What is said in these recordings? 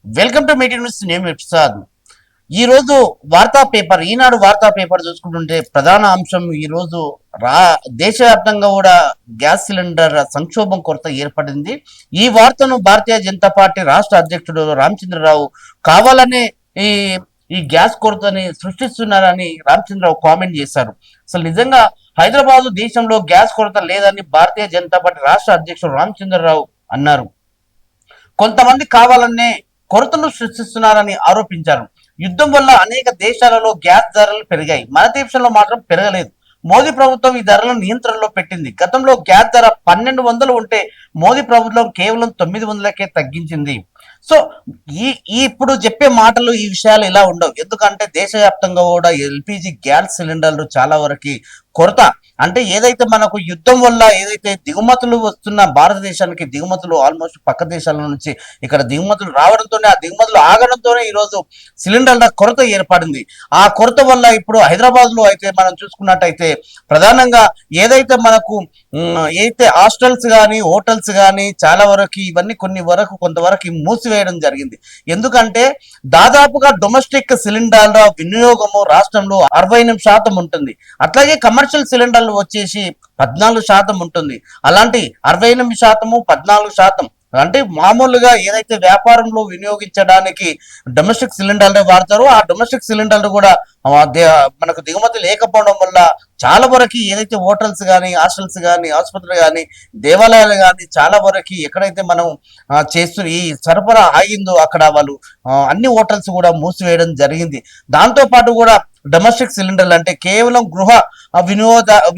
Welcome to media news. నేను ప్రసాద్. ఈ రోజు వార్తా పేపర్ ఈనాడు వార్తా పేపర్ చూసుకుంటుంటే ప్రధాన అంశం ఈ రోజు రా దేశవ్యాప్తంగా కూడా గ్యాస్ సిలిండర్ సంక్షోభం కొరత ఏర్పడింది. ఈ వార్తను భారతీయ జనతా పార్టీ రాష్ట్ర అధ్యక్షుడు రామచంద్రరావు కావాలనే ఈ ఈ గ్యాస్ కొరతని సృష్టిస్తున్నారని రామచంద్రరావు కామెంట్ చేశారు. అసలు నిజంగా హైదరాబాద్ దేశంలో గ్యాస్ కొరత లేదని భారతీయ జనతా పార్టీ రాష్ట్ర అధ్యక్షుడు రామచంద్రరావు అన్నారు. కొంతమంది కావాలనే కొరతలు సృష్టిస్తున్నారని ఆరోపించారు. యుద్ధం వల్ల అనేక దేశాలలో గ్యాస్ ధరలు పెరిగాయి, మన దేశంలో మాత్రం పెరగలేదు. మోదీ ప్రభుత్వం ఈ ధరలను నియంత్రణలో పెట్టింది. గతంలో గ్యాస్ ధర 1200 ఉంటే మోదీ ప్రభుత్వం కేవలం 900కే తగ్గించింది. సో ఇప్పుడు చెప్పే మాటలు ఈ విషయాలు ఇలా ఉండవు. ఎందుకంటే దేశవ్యాప్తంగా కూడా ఎల్పిజి గ్యాస్ సిలిండర్లు చాలా వరకు కొరత, అంటే ఏదైతే మనకు యుద్ధం వల్ల ఏదైతే దిగుమతులు వస్తున్న భారతదేశానికి దిగుమతులు ఆల్మోస్ట్ పక్క దేశాల నుంచి ఇక్కడ దిగుమతులు రావడంతోనే ఆ దిగుమతులు ఆగడంతోనే ఈరోజు సిలిండర్ల కొరత ఏర్పడింది. ఆ కొరత వల్ల ఇప్పుడు హైదరాబాద్ లో అయితే మనం చూసుకున్నట్టయితే ప్రధానంగా ఏదైతే మనకు ఏదైతే హాస్టల్స్ కానీ హోటల్స్ కానీ చాలా వరకు ఇవన్నీ కొంతవరకు మూసివేయడం జరిగింది. ఎందుకంటే దాదాపుగా డొమెస్టిక్ సిలిండర్ల వినియోగము రాష్ట్రంలో 68% ఉంటుంది. అట్లాగే కమర్షియల్ సిలిండర్లు వచ్చేసి 14% ఉంటుంది. అలాంటి 68%, 14% అంటే మామూలుగా ఏదైతే వ్యాపారంలో వినియోగించడానికి డొమెస్టిక్ సిలిండర్లే వాడతారో ఆ డొమెస్టిక్ సిలిండర్లు కూడా మనకు దిగుమతి లేకపోవడం వల్ల చాలా వరకు ఏదైతే హోటల్స్ కానీ హాస్టల్స్ కానీ ఆసుపత్రులు కానీ దేవాలయాలు కానీ చాలా వరకు ఎక్కడైతే మనం ఈ సరఫరా ఆగిందో అక్కడ వాళ్ళు అన్ని హోటల్స్ కూడా మూసివేయడం జరిగింది. దాంతో పాటు కూడా డొమెస్టిక్ సిలిండర్లు అంటే కేవలం గృహ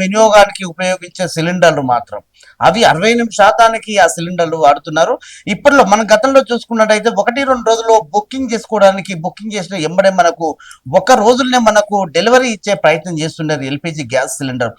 వినియోగానికి ఉపయోగించే సిలిండర్లు మాత్రం అవి 68% ఆ సిలిండర్లు వాడుతున్నారు. ఇప్పట్లో మన గతంలో చూసుకున్నట్టయితే 1-2 రోజుల్లో బుకింగ్ చేసిన ఎంబడే మనకు ఒక రోజుల్నే మనకు డెలివరీ ఇచ్చే ప్రయత్నం చేస్తున్నారు ఎల్పిజి గ్యాస్ సిలిండర్.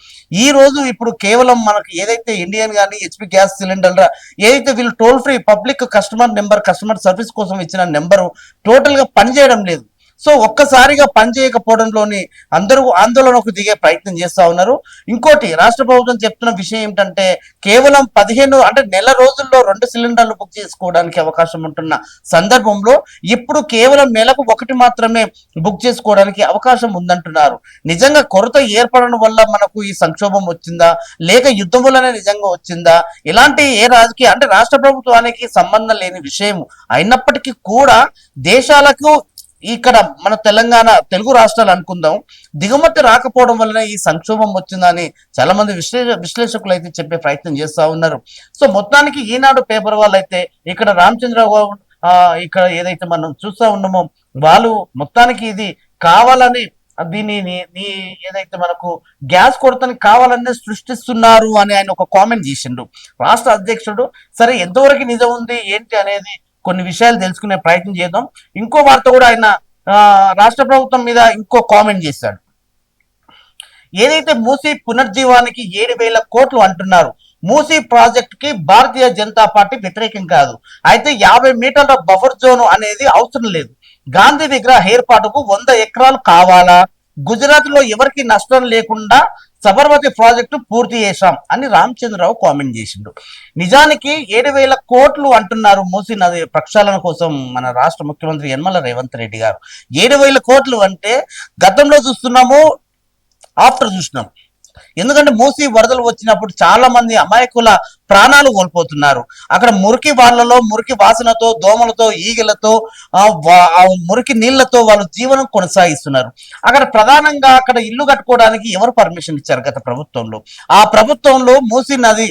ఈ రోజు ఇప్పుడు కేవలం మనకు ఏదైతే ఇండియన్ కానీ హెచ్పి గ్యాస్ సిలిండర్ ఏదైతే వీళ్ళు toll free public customer service కోసం ఇచ్చిన నెంబరు టోటల్ గా పనిచేయడం లేదు. సో ఒక్కసారిగా పనిచేయకపోవడంలోని అందరూ ఆందోళనకు దిగే ప్రయత్నం చేస్తా ఉన్నారు. ఇంకోటి రాష్ట్ర ప్రభుత్వం చెప్తున్న విషయం ఏమిటంటే కేవలం 15 అంటే నెల రోజుల్లో 2 సిలిండర్లు బుక్ చేసుకోవడానికి అవకాశం ఉంటున్న సందర్భంలో ఇప్పుడు కేవలం నెలకు 1 మాత్రమే బుక్ చేసుకోవడానికి అవకాశం ఉందంటున్నారు. నిజంగా కొరత ఏర్పడడం వల్ల మనకు ఈ సంక్షోభం వచ్చిందా లేక యుద్ధం వల్లనే నిజంగా వచ్చిందా? ఇలాంటి రాజకీయ అంటే రాష్ట్ర ప్రభుత్వానికి సంబంధం లేని విషయం అయినప్పటికీ కూడా దేశాలకు ఇక్కడ మన తెలుగు రాష్ట్రాలు అనుకుందాం దిగుమతి రాకపోవడం వలన ఈ సంక్షోభం వచ్చిందని చాలా మంది విశ్లేషకులు అయితే చెప్పే ప్రయత్నం చేస్తా ఉన్నారు. సో మొత్తానికి ఈనాడు పేపర్ వాళ్ళు అయితే ఇక్కడ రామచంద్రరావు ఇక్కడ ఏదైతే మనం చూస్తా ఉన్నామో వాళ్ళు మొత్తానికి ఇది కావాలని దీనిని ఏదైతే మనకు గ్యాస్ కొరతని కావాలనే సృష్టిస్తున్నారు అని ఆయన ఒక కామెంట్ చేసిండు రాష్ట్ర అధ్యక్షుడు. సరే ఎంతవరకు నిజం ఉంది ఏంటి అనేది కొన్ని విషయాలు తెలుసుకునే ప్రయత్నం చేద్దాం. ఇంకో వార్త కూడా ఆయన రాష్ట్ర ప్రభుత్వం మీద ఇంకో కామెంట్ చేశాడు. ఏదైతే మూసీ పునర్జీవానికి 7,000 కోట్లు అంటున్నారు, మూసీ ప్రాజెక్ట్ కి భారతీయ జనతా పార్టీ వ్యతిరేకం కాదు. అయితే 50 మీటర్ల బఫర్ జోన్ అనేది అవసరం లేదు. గాంధీ విగ్రహ ఏర్పాటుకు 100 ఎకరాలు కావాలా? గుజరాత్ లో ఎవరికి నష్టం లేకుండా సబర్మతి ప్రాజెక్టు పూర్తి చేశాం అని రామచంద్రరావు కామెంట్ చేసిండు. నిజానికి 7,000 కోట్లు అంటున్నారు మూసీ నది ప్రక్షాళన కోసం మన రాష్ట్ర ముఖ్యమంత్రి యనమల రేవంత్ రెడ్డి గారు. 7,000 కోట్లు అంటే గతంలో చూస్తున్నాము, ఆఫ్టర్ చూసినాం. ఎందుకంటే మూసీ వరదలు వచ్చినప్పుడు చాలా మంది అమాయకుల ప్రాణాలు కోల్పోతున్నారు. అక్కడ మురికి మురికి వాసనతో దోమలతో ఈగలతో మురికి నీళ్లతో వాళ్ళు జీవనం కొనసాగిస్తున్నారు. అక్కడ ప్రధానంగా అక్కడ ఇల్లు కట్టుకోవడానికి ఎవరు పర్మిషన్ ఇచ్చారు గత ప్రభుత్వంలో? ఆ ప్రభుత్వంలో మూసీ నది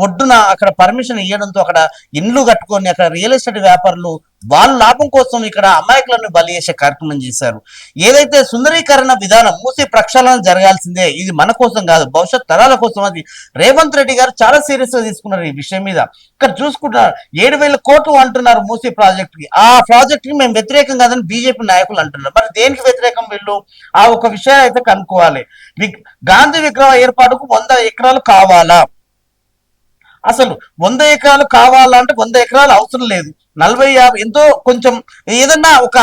ఒడ్డున అక్కడ పర్మిషన్ ఇవ్వడంతో అక్కడ ఇండ్లు కట్టుకొని అక్కడ రియల్ ఎస్టేట్ వ్యాపారులు వాళ్ళ లాభం కోసం ఇక్కడ అమాయకులను బలి చేసే కార్యక్రమం చేశారు. ఏదైతే సుందరీకరణ విధానం మూసీ ప్రక్షాళన జరగాల్సిందే, ఇది మన కోసం కాదు భవిష్యత్ తరాల కోసం అది రేవంత్ రెడ్డి గారు చాలా సీరియస్ గా తీసుకున్నారు ఈ విషయం మీద. ఇక్కడ చూసుకుంటున్నారు 7,000 కోట్లు అంటున్నారు మూసీ ప్రాజెక్ట్ కి. ఆ ప్రాజెక్ట్ కి మేము వ్యతిరేకం కాదని బీజేపీ నాయకులు అంటున్నారు. మరి దేనికి వ్యతిరేకం వీళ్ళు? ఆ ఒక విషయం అయితే కనుక్కోవాలి. గాంధీ విగ్రహ ఏర్పాటుకు 100 ఎకరాలు కావాలా? అసలు 100 ఎకరాలు కావాలంటే 100 ఎకరాలు అవసరం లేదు. 40-50 ఎంతో కొంచెం ఏదన్నా ఒక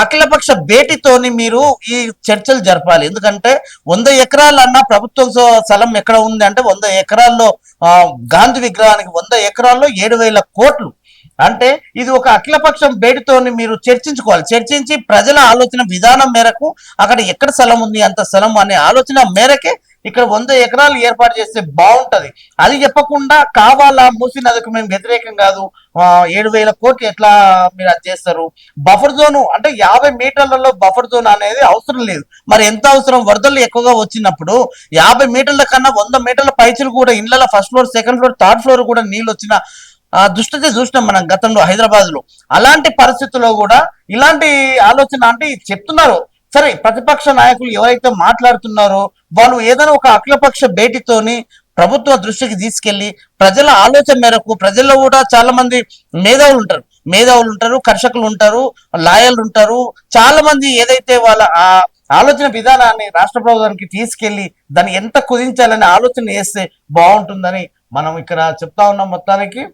అఖిలపక్ష భేటీతోని మీరు ఈ చర్చలు జరపాలి. ఎందుకంటే 100 ఎకరాలు అన్న ప్రభుత్వం స్థలం ఎక్కడ ఉంది అంటే 100 ఎకరాల్లో గాంధీ విగ్రహానికి 100 ఎకరాల్లో 7,000 కోట్లు. అంటే ఇది ఒక అఖిలపక్షం భేటీతోని మీరు చర్చించుకోవాలి. చర్చించి ప్రజల ఆలోచన విధానం మేరకు అక్కడ ఎక్కడ స్థలం ఉంది అంత స్థలం అనే ఆలోచన మేరకే ఇక్కడ 100 ఎకరాలు ఏర్పాటు చేస్తే బాగుంటది. అది చెప్పకుండా కావాలా మూసీ నదికి మేము వ్యతిరేకం కాదు, 7,000 కోట్లు ఎట్లా మీరు అది చేస్తారు? బఫర్ జోన్ అంటే 50 మీటర్లలో బఫర్ జోన్ అనేది అవసరం లేదు. మరి ఎంత అవసరం? వరదలు ఎక్కువగా వచ్చినప్పుడు 50 మీటర్ల కన్నా 100 మీటర్ల పైచులు కూడా ఇళ్లలో first floor, second floor, third floor కూడా నీళ్ళు వచ్చిన దుస్థితి చూసినాం మనం గతంలో హైదరాబాద్ లో. అలాంటి పరిస్థితుల్లో కూడా ఇలాంటి ఆలోచన అంటే చెప్తున్నారు. సరే, ప్రతిపక్ష నాయకులు ఎవరైతే మాట్లాడుతున్నారో వాళ్ళు ఏదైనా ఒక అఖిలపక్ష భేటీతోని ప్రభుత్వ దృష్టికి తీసుకెళ్లి ప్రజల ఆలోచన మేరకు, ప్రజల్లో కూడా చాలా మంది మేధావులు ఉంటారు, కర్షకులు ఉంటారు, లాయర్లు ఉంటారు, చాలా మంది ఏదైతే వాళ్ళ ఆ ఆలోచన విధానాన్ని రాష్ట్ర ప్రభుత్వానికి తీసుకెళ్లి దాన్ని ఎంత కుదించాలని ఆలోచన చేస్తే బాగుంటుందని మనం ఇక్కడ చెప్తా ఉన్నాం మొత్తానికి.